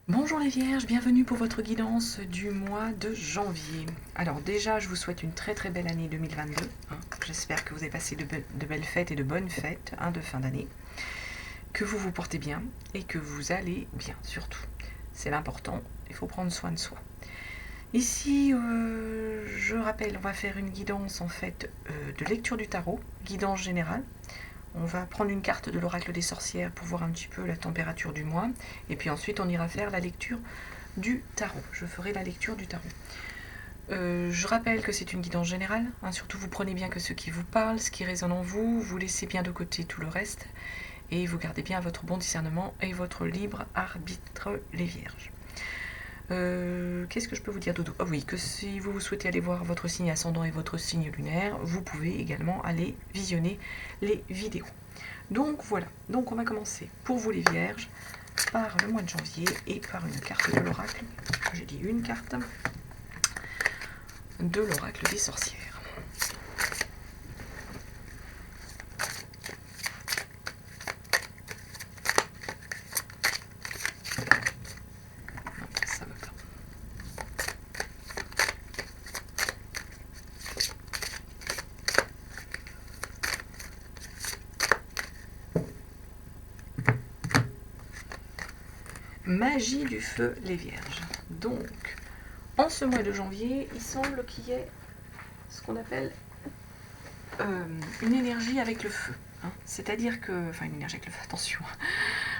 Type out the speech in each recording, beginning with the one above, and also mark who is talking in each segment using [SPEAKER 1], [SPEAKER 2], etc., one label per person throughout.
[SPEAKER 1] Bonjour les Vierges, bienvenue pour votre guidance du mois de janvier. Alors déjà, je vous souhaite une très belle année 2022. J'espère que vous avez passé de belles fêtes et de bonnes fêtes de fin d'année. Que vous vous portez bien et que vous allez bien surtout. C'est l'important, il faut prendre soin de soi. Ici, je rappelle, on va faire une guidance en fait de lecture du tarot, guidance générale. On va prendre une carte de l'oracle des sorcières pour voir un petit peu la température du mois. Et puis ensuite, on ira faire la lecture du tarot. Je ferai la lecture du tarot. Je rappelle que c'est une guidance générale. Surtout, vous prenez bien que ce qui vous parle, ce qui résonne en vous. Vous laissez bien de côté tout le reste. Et vous gardez bien votre bon discernement et votre libre arbitre, les Vierges. Qu'est-ce que je peux vous dire, Dodo? Ah oui, que si vous souhaitez aller voir votre signe ascendant et votre signe lunaire, vous pouvez également aller visionner les vidéos. Donc voilà, donc on va commencer pour vous les Vierges par le mois de janvier et par une carte de l'oracle. J'ai dit une carte de l'oracle des sorcières. Ça veut pas. Magie du feu, les Vierges. Donc, en ce mois de janvier, il semble qu'il y ait ce qu'on appelle une énergie avec le feu. C'est-à-dire que, enfin une énergie avec le feu, attention,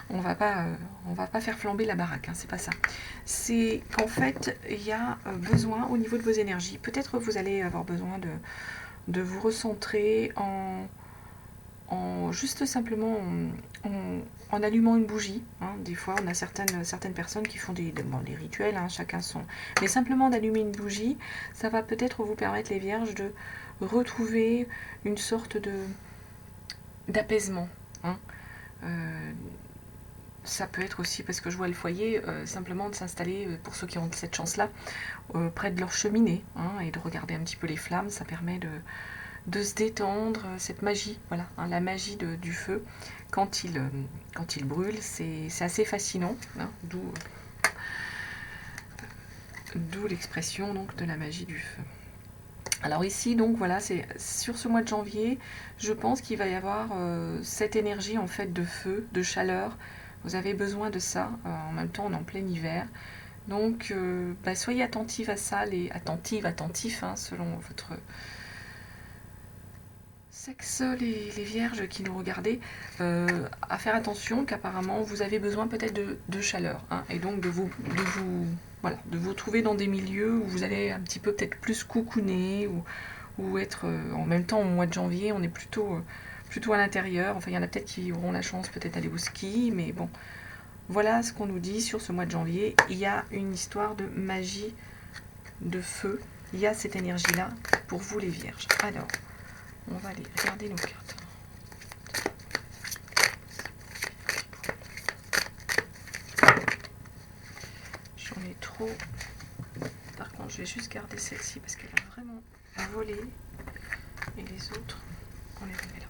[SPEAKER 1] on va pas faire flamber la baraque, c'est pas ça. C'est qu'en fait, il y a besoin au niveau de vos énergies. Peut-être vous allez avoir besoin de vous recentrer en juste simplement en allumant une bougie. Des fois, on a certaines personnes qui font des rituels, chacun son. Mais simplement d'allumer une bougie, ça va peut-être vous permettre, les Vierges, de retrouver une sorte d'apaisement. Ça peut être aussi, parce que je vois le foyer, simplement de s'installer, pour ceux qui ont cette chance-là, près de leur cheminée, et de regarder un petit peu les flammes. Ça permet de se détendre, cette magie, voilà, la magie du feu, quand il brûle, c'est assez fascinant, d'où l'expression donc de la magie du feu. Alors ici, donc voilà, c'est sur ce mois de janvier, je pense qu'il va y avoir cette énergie en fait de feu, de chaleur. Vous avez besoin de ça. En même temps, on est en plein hiver. Donc, soyez attentifs à ça, attentifs, selon votre sexe, les vierges qui nous regardez, à faire attention qu'apparemment vous avez besoin peut-être de chaleur, et donc de vous trouver dans des milieux où vous allez un petit peu peut-être plus cocooner ou être en même temps au mois de janvier, on est plutôt à l'intérieur. Enfin, il y en a peut-être qui auront la chance peut-être d'aller au ski, mais bon, voilà ce qu'on nous dit sur ce mois de janvier. Il y a une histoire de magie de feu, il y a cette énergie-là pour vous les vierges. Alors, on va aller regarder nos cartes. J'en ai trop. Par contre, je vais juste garder celle-ci parce qu'elle a vraiment volé. Et les autres, on les remet là.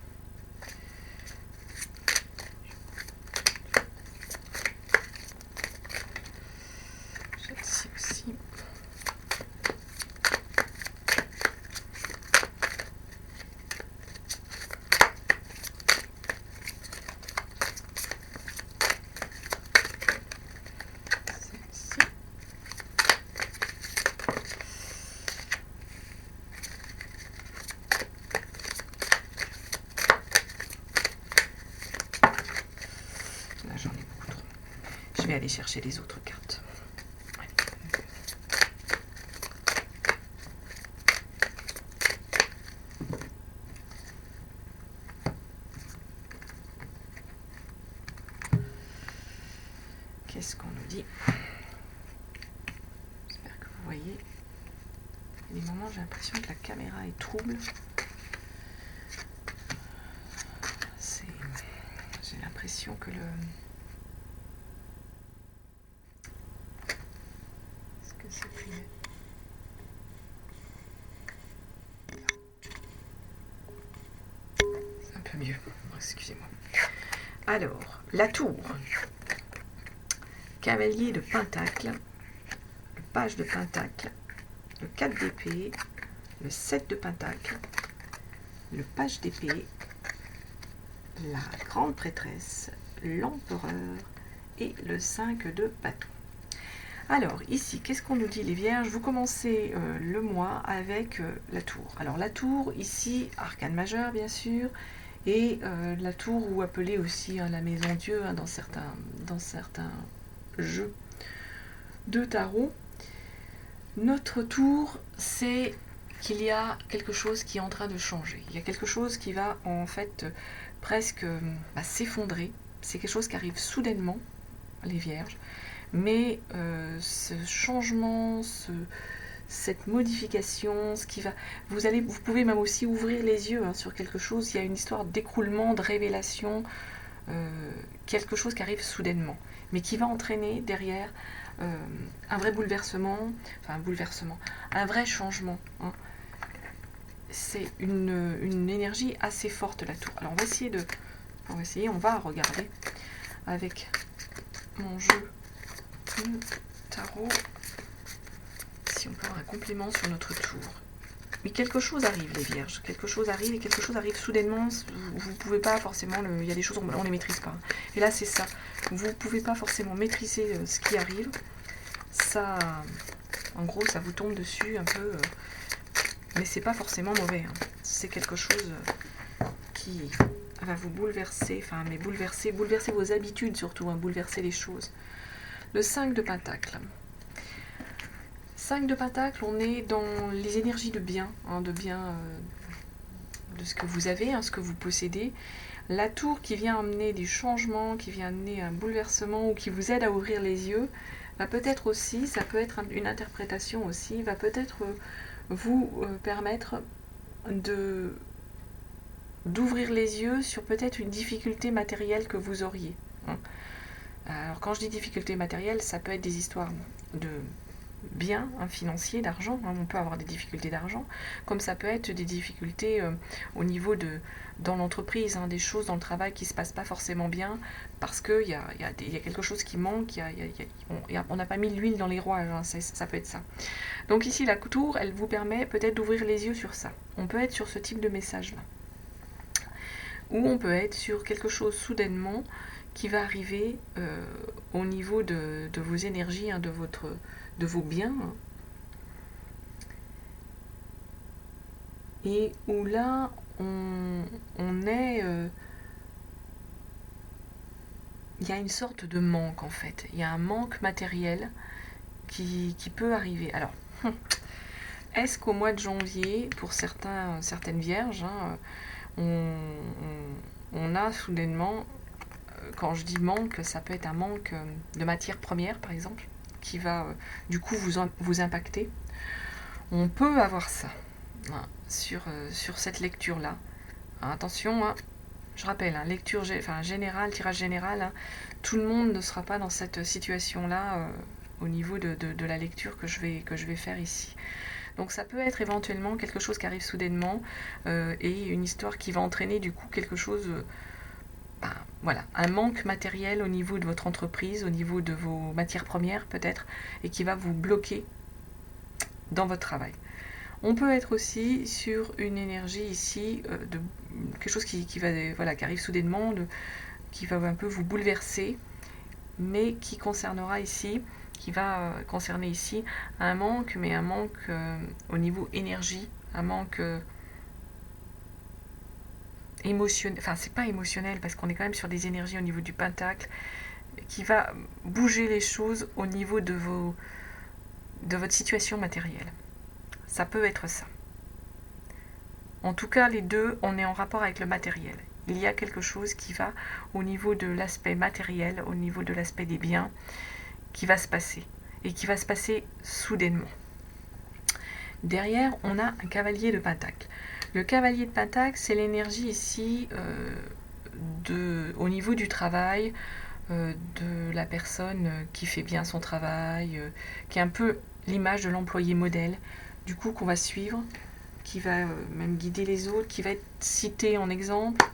[SPEAKER 1] Celle-ci aussi. Là, j'en ai beaucoup trop. Je vais aller chercher les autres cartes. Qu'est-ce qu'on nous dit? J'espère que vous voyez. Il y a des moments, j'ai l'impression que la caméra est trouble. J'ai l'impression que Est-ce que c'est plus net? C'est un peu mieux. Excusez-moi. Alors, la tour. cavalier de pentacle, le page de pentacle, le 4 d'épée, le 7 de pentacle, le page d'épée, la grande prêtresse, l'empereur et le 5 de bâton. Alors ici, qu'est-ce qu'on nous dit les vierges? Vous commencez le mois avec la tour. Alors la tour, ici, arcane majeur bien sûr, et la tour, ou appelée aussi la maison Dieu dans certains jeux de tarot. Notre tour, c'est qu'il y a quelque chose qui est en train de changer. Il y a quelque chose qui va en fait presque s'effondrer. C'est quelque chose qui arrive soudainement, les vierges. Mais ce changement, cette modification, vous pouvez même aussi ouvrir les yeux sur quelque chose. Il y a une histoire d'écroulement, de révélation, quelque chose qui arrive soudainement, mais qui va entraîner derrière un vrai bouleversement, un vrai changement. C'est une énergie assez forte, la tour. Alors on va regarder avec mon jeu de tarot si on peut avoir un complément sur notre tour. Mais quelque chose arrive, les vierges. Quelque chose arrive, et quelque chose arrive soudainement. Vous ne pouvez pas forcément... Il y a des choses, on ne les maîtrise pas. Et là, c'est ça. Vous ne pouvez pas forcément maîtriser ce qui arrive. Ça, en gros, ça vous tombe dessus un peu. Mais c'est pas forcément mauvais. C'est quelque chose qui va vous bouleverser. Bouleverser vos habitudes surtout. Bouleverser les choses. Le 5 de pentacle. 5 de pentacle, on est dans les énergies de bien, de ce que vous avez, ce que vous possédez. La tour qui vient amener des changements, qui vient amener un bouleversement ou qui vous aide à ouvrir les yeux, va peut-être aussi, ça peut être une interprétation aussi, va peut-être vous permettre d'ouvrir les yeux sur peut-être une difficulté matérielle que vous auriez. Alors quand je dis difficulté matérielle, ça peut être des histoires de biens financiers, d'argent, on peut avoir des difficultés d'argent, comme ça peut être des difficultés au niveau dans l'entreprise, des choses dans le travail qui ne se passent pas forcément bien, parce qu'il y a quelque chose qui manque, on n'a pas mis l'huile dans les rouages, ça peut être ça. Donc ici, la tour, elle vous permet peut-être d'ouvrir les yeux sur ça. On peut être sur ce type de message-là. Ou on peut être sur quelque chose soudainement qui va arriver au niveau de vos énergies, de vos biens, et où là on est il y a une sorte de manque en fait, il y a un manque matériel qui peut arriver. Alors est-ce qu'au mois de janvier, pour certaines vierges, on a soudainement, quand je dis manque, ça peut être un manque de matière première par exemple, qui va du coup vous impacter. On peut avoir ça sur cette lecture-là. Attention, je rappelle, lecture générale, tirage général, tout le monde ne sera pas dans cette situation-là au niveau de la lecture que je vais faire ici. Donc ça peut être éventuellement quelque chose qui arrive soudainement et une histoire qui va entraîner du coup quelque chose... un manque matériel au niveau de votre entreprise, au niveau de vos matières premières peut-être, et qui va vous bloquer dans votre travail. On peut être aussi sur une énergie ici, de quelque chose qui arrive soudainement, qui va un peu vous bouleverser, mais qui va concerner ici un manque, mais un manque au niveau énergie, un manque... émotionnel, c'est pas émotionnel parce qu'on est quand même sur des énergies au niveau du pentacle qui va bouger les choses au niveau de votre situation matérielle. Ça peut être ça. En tout cas, les deux, on est en rapport avec le matériel. Il y a quelque chose qui va au niveau de l'aspect matériel, au niveau de l'aspect des biens, qui va se passer et qui va se passer soudainement. Derrière, on a un cavalier de pentacle. Le cavalier de pentacle, c'est l'énergie ici au niveau du travail, de la personne qui fait bien son travail, qui est un peu l'image de l'employé modèle, du coup qu'on va suivre, qui va même guider les autres, qui va être cité en exemple.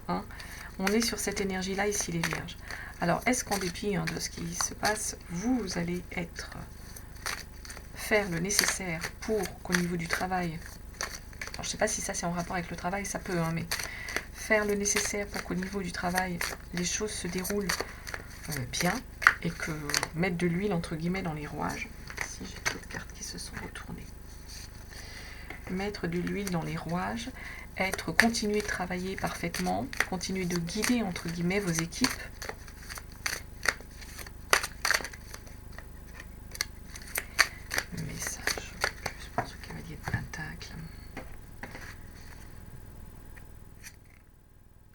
[SPEAKER 1] On est sur cette énergie-là ici, les vierges. Alors, est-ce qu'en dépit de ce qui se passe, vous allez faire le nécessaire pour qu'au niveau du travail, alors je ne sais pas si ça c'est en rapport avec le travail, ça peut, mais faire le nécessaire pour qu'au niveau du travail, les choses se déroulent bien et que mettre de l'huile entre guillemets dans les rouages. Si j'ai d'autres cartes qui se sont retournées. Mettre de l'huile dans les rouages, continuer de travailler parfaitement, continuer de guider entre guillemets vos équipes. Message, je pense qu'il va dire pentacle.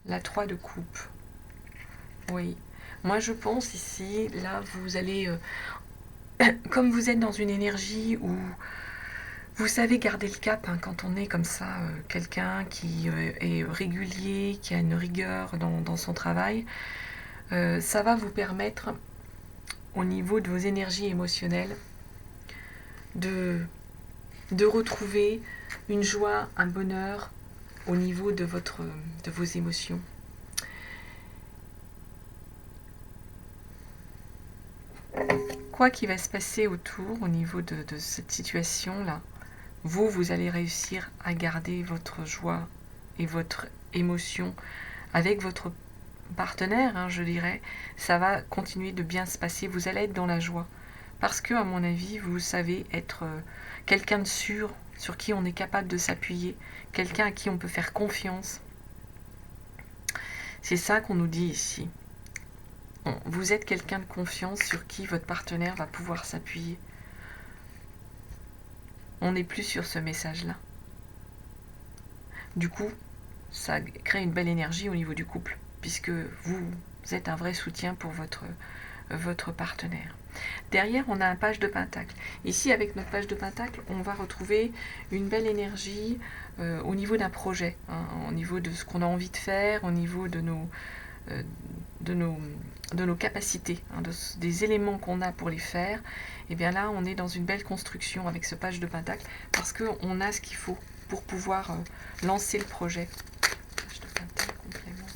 [SPEAKER 1] La 3 de coupe. Oui. Moi je pense ici, là vous allez, comme vous êtes dans une énergie où vous savez garder le cap quand on est comme ça, quelqu'un qui est régulier, qui a une rigueur dans son travail, ça va vous permettre, au niveau de vos énergies émotionnelles, de retrouver une joie, un bonheur au niveau de vos émotions. Quoi qu'il va se passer autour, au niveau de cette situation-là, vous allez réussir à garder votre joie et votre émotion avec votre partenaire, je dirais. Ça va continuer de bien se passer, vous allez être dans la joie. Parce que, à mon avis, vous savez être quelqu'un de sûr, sur qui on est capable de s'appuyer, quelqu'un à qui on peut faire confiance. C'est ça qu'on nous dit ici. Vous êtes quelqu'un de confiance sur qui votre partenaire va pouvoir s'appuyer. On n'est plus sur ce message-là. Du coup, ça crée une belle énergie au niveau du couple, puisque vous êtes un vrai soutien pour votre partenaire. Derrière, on a un page de pentacle. Ici, avec notre page de pentacle, on va retrouver une belle énergie au niveau d'un projet, au niveau de ce qu'on a envie de faire, au niveau de nos capacités, des éléments qu'on a pour les faire. Et bien là, on est dans une belle construction avec ce page de pentacle, parce qu'on a ce qu'il faut pour pouvoir lancer le projet. Page de pentacle, complément.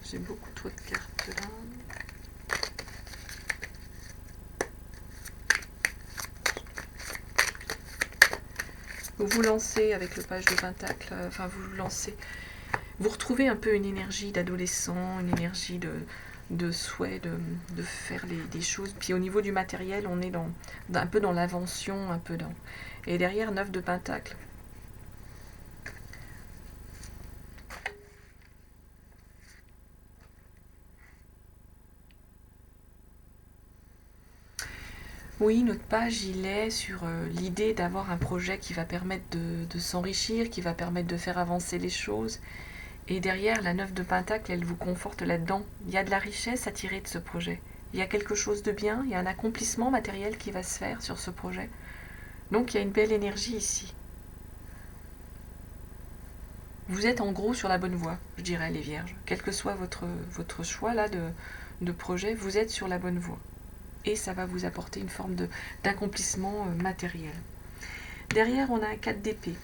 [SPEAKER 1] J'ai beaucoup trop de cartes là. Vous vous lancez avec le page de pentacle, vous retrouvez un peu une énergie d'adolescent, une énergie de souhait de faire des choses. Puis au niveau du matériel, on est un peu dans l'invention, un peu dans... Et derrière, 9 de pentacle. Oui, notre page, il est sur l'idée d'avoir un projet qui va permettre de s'enrichir, qui va permettre de faire avancer les choses. Et derrière, la 9 de pentacle, elle vous conforte là-dedans. Il y a de la richesse à tirer de ce projet. Il y a quelque chose de bien, il y a un accomplissement matériel qui va se faire sur ce projet. Donc il y a une belle énergie ici. Vous êtes en gros sur la bonne voie, je dirais, les vierges. Quel que soit votre choix là de projet, vous êtes sur la bonne voie. Et ça va vous apporter une forme d'accomplissement matériel. Derrière, on a un 4 d'épée.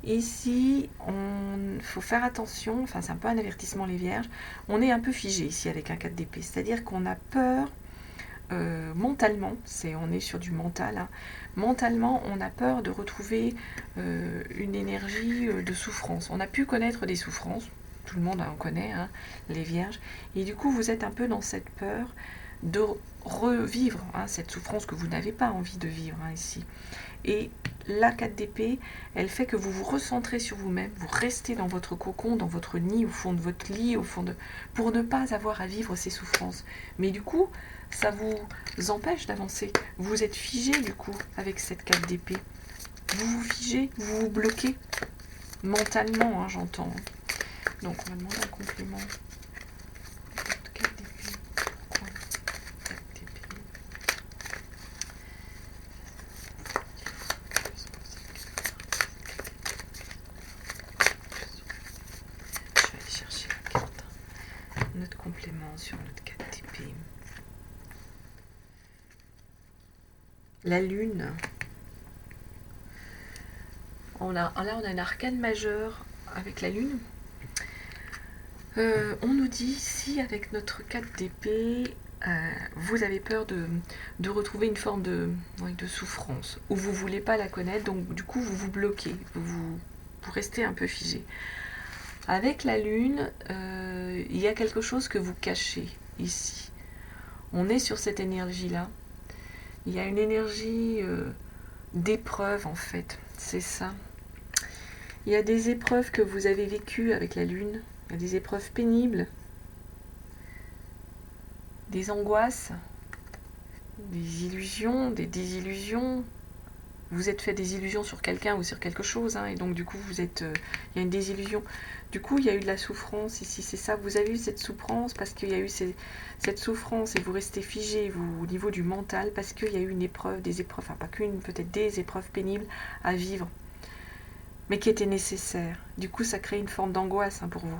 [SPEAKER 1] Ici, il faut faire attention, enfin c'est un peu un avertissement les vierges, on est un peu figé ici avec un 4 d'épée, c'est-à-dire qu'on a peur mentalement, on est sur du mental, mentalement on a peur de retrouver une énergie de souffrance. On a pu connaître des souffrances, tout le monde en connaît, les vierges, et du coup vous êtes un peu dans cette peur de revivre cette souffrance que vous n'avez pas envie de vivre ici. Et la 4 d'épée, elle fait que vous vous recentrez sur vous-même, vous restez dans votre cocon, dans votre nid, au fond de votre lit, pour ne pas avoir à vivre ces souffrances. Mais du coup, ça vous empêche d'avancer. Vous êtes figé du coup avec cette 4 d'épée. Vous vous figez, vous vous bloquez mentalement, j'entends. Donc on va demander un complément. Notre complément sur notre 4 d'épée. La lune. Là, on a une arcane majeure avec la lune. On nous dit ici, avec notre 4 d'épée, vous avez peur de retrouver une forme de souffrance, ou vous ne voulez pas la connaître, donc du coup vous vous bloquez, vous restez un peu figé. Avec la lune, il y a quelque chose que vous cachez ici. On est sur cette énergie-là. Il y a une énergie d'épreuve en fait, c'est ça. Il y a des épreuves que vous avez vécues avec la lune, il y a des épreuves pénibles, des angoisses, des illusions, des désillusions. Vous êtes fait des illusions sur quelqu'un ou sur quelque chose, et donc du coup il y a une désillusion. Du coup il y a eu de la souffrance ici, c'est ça, vous avez eu cette souffrance parce qu'il y a eu cette souffrance et vous restez figé au niveau du mental parce qu'il y a eu une épreuve, des épreuves, enfin pas qu'une, peut-être des épreuves pénibles à vivre, mais qui étaient nécessaires. Du coup ça crée une forme d'angoisse pour vous,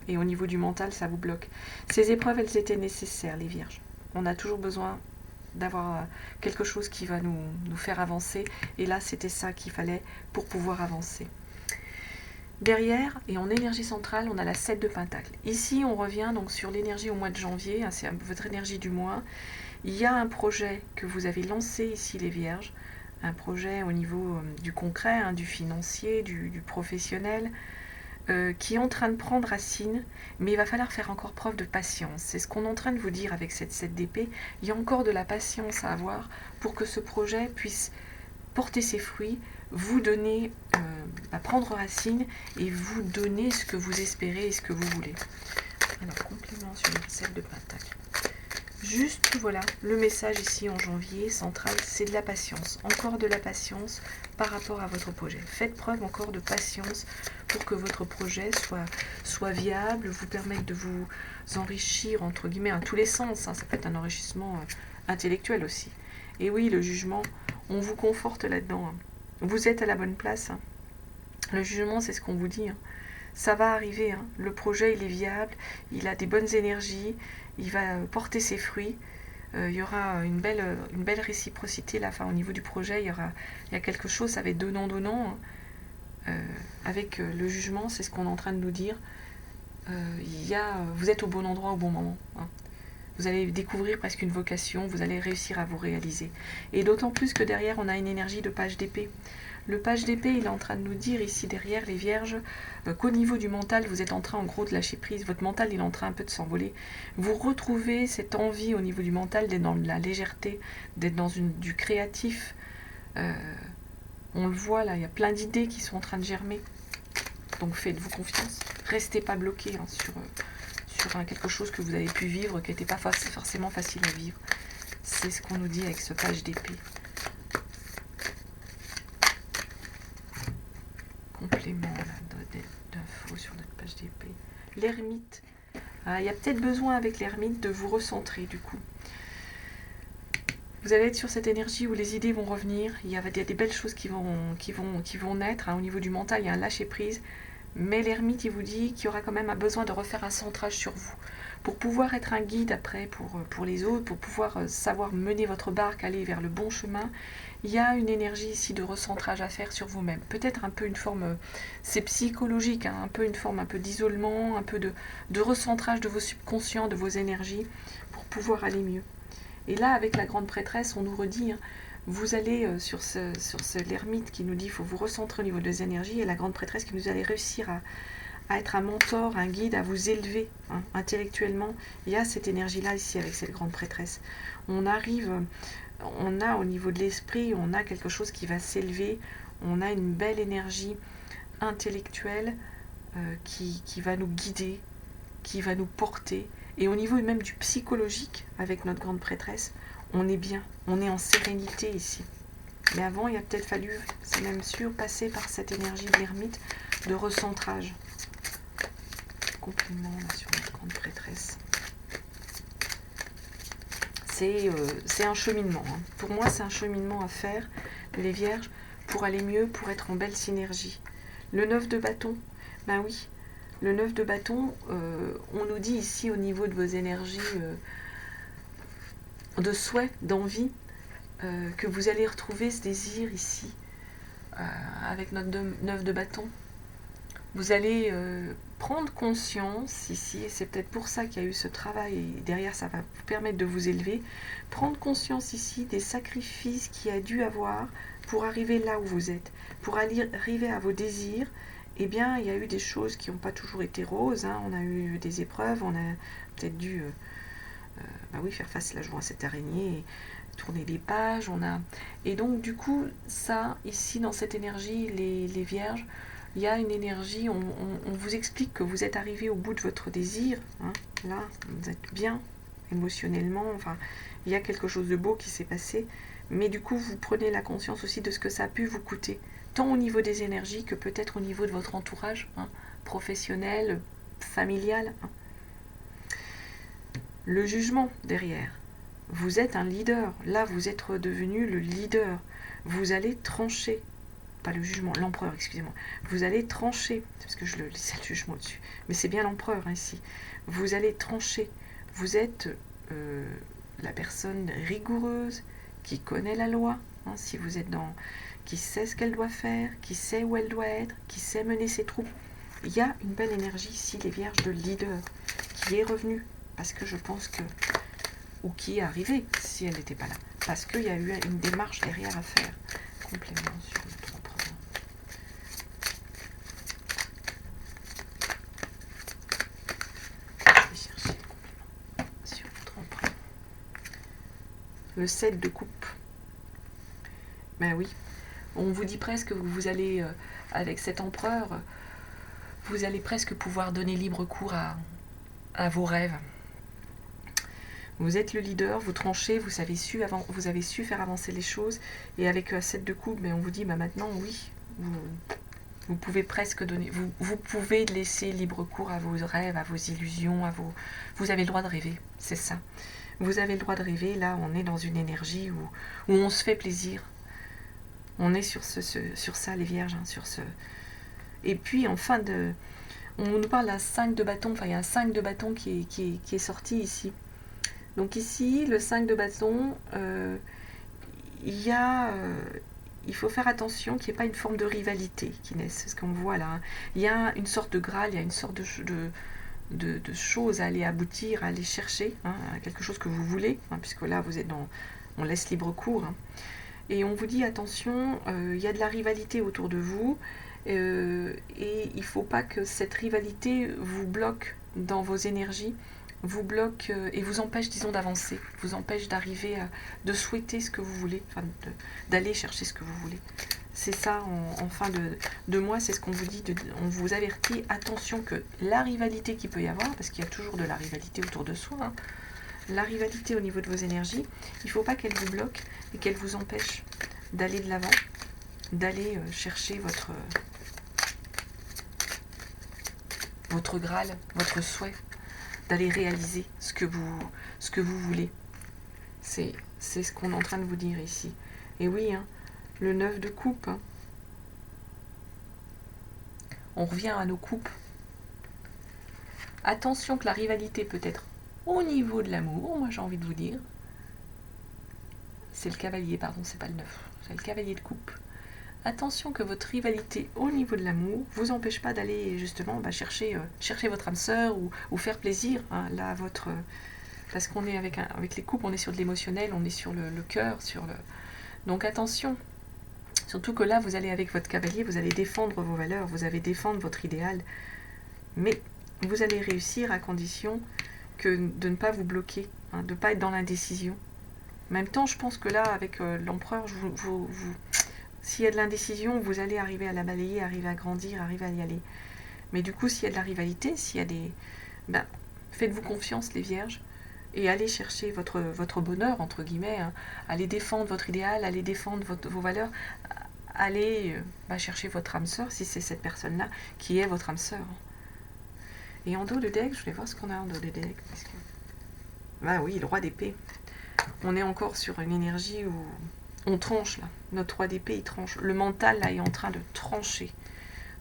[SPEAKER 1] et au niveau du mental ça vous bloque. Ces épreuves elles étaient nécessaires, les vierges. On a toujours besoin d'avoir quelque chose qui va nous faire avancer, et là c'était ça qu'il fallait pour pouvoir avancer. Derrière, et en énergie centrale, on a la 7 de Pentacle. Ici on revient donc sur l'énergie au mois de janvier, c'est votre énergie du mois. Il y a un projet que vous avez lancé ici les vierges, un projet au niveau du concret, du financier, du professionnel, qui est en train de prendre racine, mais il va falloir faire encore preuve de patience. C'est ce qu'on est en train de vous dire avec cette 7 d'épée. Il y a encore de la patience à avoir pour que ce projet puisse porter ses fruits, vous donner, prendre racine et vous donner ce que vous espérez et ce que vous voulez. Alors, complément sur le 7 de Pentacle. Juste, voilà, le message ici en janvier, central, c'est de la patience. Encore de la patience par rapport à votre projet. Faites preuve encore de patience pour que votre projet soit viable, vous permette de vous enrichir, entre guillemets, à tous les sens. Ça peut être un enrichissement intellectuel aussi. Et oui, le jugement, on vous conforte là-dedans. Vous êtes à la bonne place. Le jugement, c'est ce qu'on vous dit. Ça va arriver. Le projet, il est viable, il a des bonnes énergies, il va porter ses fruits. Il y aura une belle réciprocité là. Enfin, au niveau du projet, il y a quelque chose, ça va être donnant-donnant. Avec le jugement, c'est ce qu'on est en train de nous dire. Vous êtes au bon endroit au bon moment. Vous allez découvrir presque une vocation, vous allez réussir à vous réaliser. Et d'autant plus que derrière, on a une énergie de page d'épée. Le page d'épée, il est en train de nous dire ici derrière les vierges qu'au niveau du mental, vous êtes en train en gros de lâcher prise. Votre mental, il est en train un peu de s'envoler. Vous retrouvez cette envie au niveau du mental d'être dans la légèreté, d'être dans du créatif. On le voit là, il y a plein d'idées qui sont en train de germer. Donc faites-vous confiance. Restez pas bloqués sur quelque chose que vous avez pu vivre, qui n'était pas forcément facile à vivre. C'est ce qu'on nous dit avec ce page d'épée. Complément d'infos sur notre page d'épée. L'ermite. Il y a peut-être besoin avec l'ermite de vous recentrer du coup. Vous allez être sur cette énergie où les idées vont revenir. Il y a des belles choses qui vont naître. Au niveau du mental, il y a un lâcher-prise. Mais l'ermite, il vous dit qu'il y aura quand même un besoin de refaire un centrage sur vous. Pour pouvoir être un guide après pour les autres, pour pouvoir savoir mener votre barque, aller vers le bon chemin, il y a une énergie ici de recentrage à faire sur vous-même. Peut-être un peu une forme, c'est psychologique, un peu une forme un peu d'isolement, un peu de recentrage de vos subconscients, de vos énergies, pour pouvoir aller mieux. Et là, avec la grande prêtresse, on nous redit, vous allez sur l'ermite qui nous dit qu'il faut vous recentrer au niveau des énergies, et la grande prêtresse qui nous dit allez réussir à être un mentor, un guide, à vous élever intellectuellement. Il y a cette énergie-là ici avec cette grande prêtresse. On a au niveau de l'esprit, on a quelque chose qui va s'élever, on a une belle énergie intellectuelle qui va nous guider, qui va nous porter. Et au niveau même du psychologique, avec notre grande prêtresse, on est bien, on est en sérénité ici. Mais avant, il a peut-être fallu, c'est même sûr, passer par cette énergie de l'ermite de recentrage. Compliment là, sur notre grande prêtresse. C'est un cheminement. Pour moi, c'est un cheminement à faire, les vierges, pour aller mieux, pour être en belle synergie. Le 9 de bâton, ben oui, le 9 de bâton, on nous dit ici au niveau de vos énergies de souhait, d'envie, que vous allez retrouver ce désir ici avec notre 9 de bâton. Vous allez prendre conscience ici, et c'est peut-être pour ça qu'il y a eu ce travail, et derrière ça va vous permettre de vous élever, prendre conscience ici des sacrifices qu'il y a dû avoir pour arriver là où vous êtes, pour arriver à vos désirs. Eh bien, il y a eu des choses qui n'ont pas toujours été roses, hein. On a eu des épreuves, on a peut-être dû faire face là, à cette araignée, tourner les pages, et donc du coup, ça, ici, dans cette énergie, les vierges, il y a une énergie, on vous explique que vous êtes arrivé au bout de votre désir, hein. Là, vous êtes bien émotionnellement, enfin, il y a quelque chose de beau qui s'est passé, mais du coup, vous prenez la conscience aussi de ce que ça a pu vous coûter, tant au niveau des énergies que peut-être au niveau de votre entourage, hein, professionnel, familial, hein. Le jugement derrière. Vous êtes un leader. Là, vous êtes devenu le leader. Vous allez trancher. Pas le jugement, l'empereur, excusez-moi. Vous allez trancher. Parce que je le laisse le jugement dessus. Mais c'est bien l'empereur, hein, ici. Vous allez trancher. Vous êtes la personne rigoureuse qui connaît la loi. Hein, si vous êtes qui sait ce qu'elle doit faire, qui sait où elle doit être, qui sait mener ses troupes. Il y a une belle énergie ici, les vierges de leader, qui est revenue. Parce que je pense que... Ou qui est arrivée, si elle n'était pas là. Parce qu'il y a eu une démarche derrière à faire. Complément sur notre empereur. Je vais chercher le complément sur notre empereur. Le 7 de coupe. Ben oui. On vous dit presque que vous allez, avec cet empereur, vous allez presque pouvoir donner libre cours à vos rêves. Vous êtes le leader, vous tranchez, vous avez su faire avancer les choses. Et avec 7 de coupe, on vous dit maintenant, oui, vous pouvez presque donner, vous pouvez laisser libre cours à vos rêves, à vos illusions, vous avez le droit de rêver, c'est ça. Vous avez le droit de rêver, là on est dans une énergie où on se fait plaisir. On est sur ça, les vierges, hein, sur ce... Et puis on nous parle d'un 5 de bâton, enfin il y a un 5 de bâton qui est sorti ici. Donc ici, le 5 de bâton, il faut faire attention qu'il n'y ait pas une forme de rivalité qui naisse, c'est ce qu'on voit là. Hein. Il y a une sorte de Graal, il y a une sorte de choses à aller aboutir, à aller chercher, hein, à quelque chose que vous voulez, hein, puisque là, vous êtes on laisse libre cours. Hein. Et on vous dit, attention, il y a de la rivalité autour de vous, et il ne faut pas que cette rivalité vous bloque dans vos énergies, vous bloque et vous empêche, disons, d'avancer, vous empêche d'arriver de souhaiter ce que vous voulez, enfin d'aller chercher ce que vous voulez. C'est ça, en fin de mois, c'est ce qu'on vous dit, on vous avertit, attention que la rivalité qu'il peut y avoir, parce qu'il y a toujours de la rivalité autour de soi, hein, la rivalité au niveau de vos énergies, il ne faut pas qu'elle vous bloque et qu'elle vous empêche d'aller de l'avant, d'aller chercher votre Graal, votre souhait, d'aller réaliser ce que vous voulez. C'est ce qu'on est en train de vous dire ici. Et oui, hein, le 9 de coupe. Hein. On revient à nos coupes. Attention que la rivalité peut être au niveau de l'amour, moi j'ai envie de vous dire. C'est le cavalier, pardon, c'est pas le 9. C'est le cavalier de coupe. Attention que votre rivalité au niveau de l'amour vous empêche pas d'aller justement chercher votre âme sœur ou faire plaisir, hein, là, parce qu'on est avec les couples, on est sur de l'émotionnel, on est sur le cœur, donc attention. Surtout que là, vous allez avec votre cavalier, vous allez défendre vos valeurs, vous allez défendre votre idéal, mais vous allez réussir à condition de ne pas vous bloquer, hein, de ne pas être dans l'indécision. En même temps, je pense que là, avec l'empereur, s'il y a de l'indécision, vous allez arriver à la balayer, arriver à grandir, arriver à y aller. Mais du coup, s'il y a de la rivalité, s'il y a des... faites-vous confiance, les vierges, et allez chercher votre bonheur, entre guillemets, hein, allez défendre votre idéal, allez défendre vos valeurs, allez chercher votre âme sœur, si c'est cette personne-là qui est votre âme sœur. Et en dos de deck, je voulais voir ce qu'on a en dos de deck. Parce que... oui, le roi d'épée. On est encore sur une énergie où on tranche, là. Notre roi d'épée, il tranche. Le mental, là, est en train de trancher.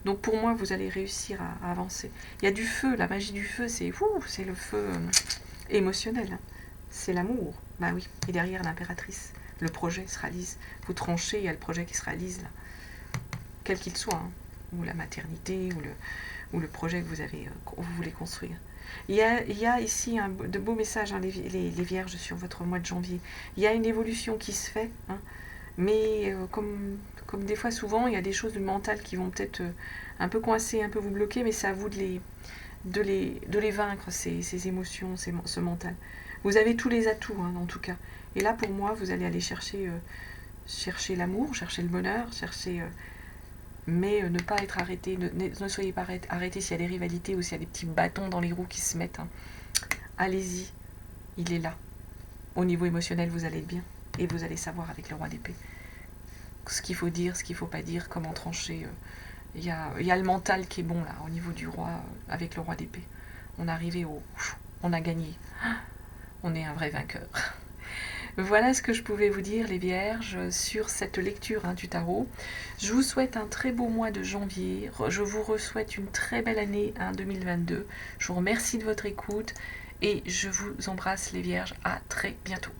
[SPEAKER 1] Donc pour moi, vous allez réussir à avancer. Il y a du feu, la magie du feu, c'est le feu émotionnel. Hein. C'est l'amour. Oui. Et derrière l'impératrice, le projet se réalise. Vous tranchez, il y a le projet qui se réalise, là. quel qu'il soit, hein, ou la maternité, ou le projet que vous voulez construire. Il y a ici de beaux messages, hein, les vierges, sur votre mois de janvier. Il y a une évolution qui se fait, hein, mais comme des fois souvent, il y a des choses du mental qui vont peut-être un peu coincer, un peu vous bloquer, mais c'est à vous de les vaincre, ces émotions, ce mental. Vous avez tous les atouts, hein, en tout cas. Et là, pour moi, vous allez aller chercher l'amour, chercher le bonheur, mais ne pas être arrêté, ne soyez pas arrêté s'il y a des rivalités ou s'il y a des petits bâtons dans les roues qui se mettent. Hein. Allez-y, il est là. Au niveau émotionnel, vous allez être bien. Et vous allez savoir avec le roi d'épée ce qu'il faut dire, ce qu'il ne faut pas dire, comment trancher. Il y a le mental qui est bon là, au niveau du roi, avec le roi d'épée. On est arrivé on a gagné. On est un vrai vainqueur. Voilà ce que je pouvais vous dire, les vierges, sur cette lecture, hein, du tarot. Je vous souhaite un très beau mois de janvier. Je vous souhaite une très belle année, hein, 2022. Je vous remercie de votre écoute et je vous embrasse, les vierges. À très bientôt.